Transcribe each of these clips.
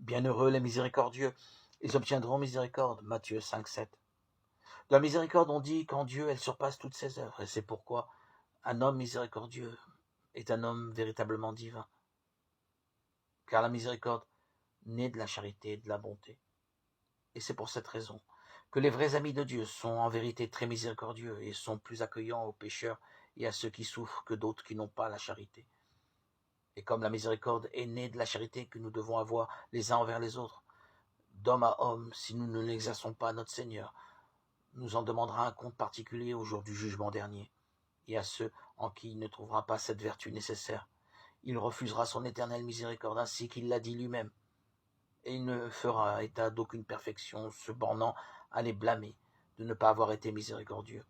Bienheureux les miséricordieux, ils obtiendront miséricorde. Matthieu 5, 7. De la miséricorde, on dit qu'en Dieu, elle surpasse toutes ses œuvres, et c'est pourquoi un homme miséricordieux est un homme véritablement divin. Car la miséricorde naît de la charité et de la bonté. Et c'est pour cette raison que les vrais amis de Dieu sont en vérité très miséricordieux et sont plus accueillants aux pécheurs et à ceux qui souffrent que d'autres qui n'ont pas la charité. Et comme la miséricorde est née de la charité que nous devons avoir les uns envers les autres, d'homme à homme, si nous ne l'exerçons pas, notre Seigneur nous en demandera un compte particulier au jour du jugement dernier. Et à ceux en qui il ne trouvera pas cette vertu nécessaire, il refusera son éternelle miséricorde, ainsi qu'il l'a dit lui-même. Et il ne fera état d'aucune perfection, se bornant à les blâmer de ne pas avoir été miséricordieux.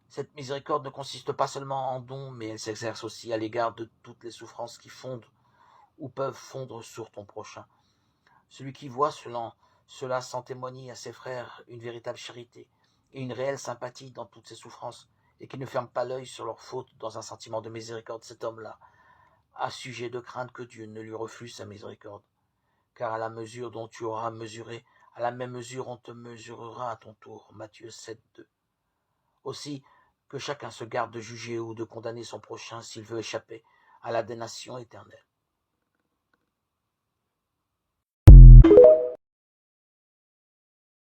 Cette miséricorde ne consiste pas seulement en dons, mais elle s'exerce aussi à l'égard de toutes les souffrances qui fondent ou peuvent fondre sur ton prochain. Celui qui voit cela sans témoigner à ses frères une véritable charité et une réelle sympathie dans toutes ses souffrances, et qui ne ferme pas l'œil sur leurs fautes dans un sentiment de miséricorde, cet homme-là a sujet de craindre que Dieu ne lui refuse sa miséricorde. Car à la mesure dont tu auras mesuré, à la même mesure on te mesurera à ton tour. Matthieu 7, 2. Aussi, que chacun se garde de juger ou de condamner son prochain s'il veut échapper à la damnation éternelle.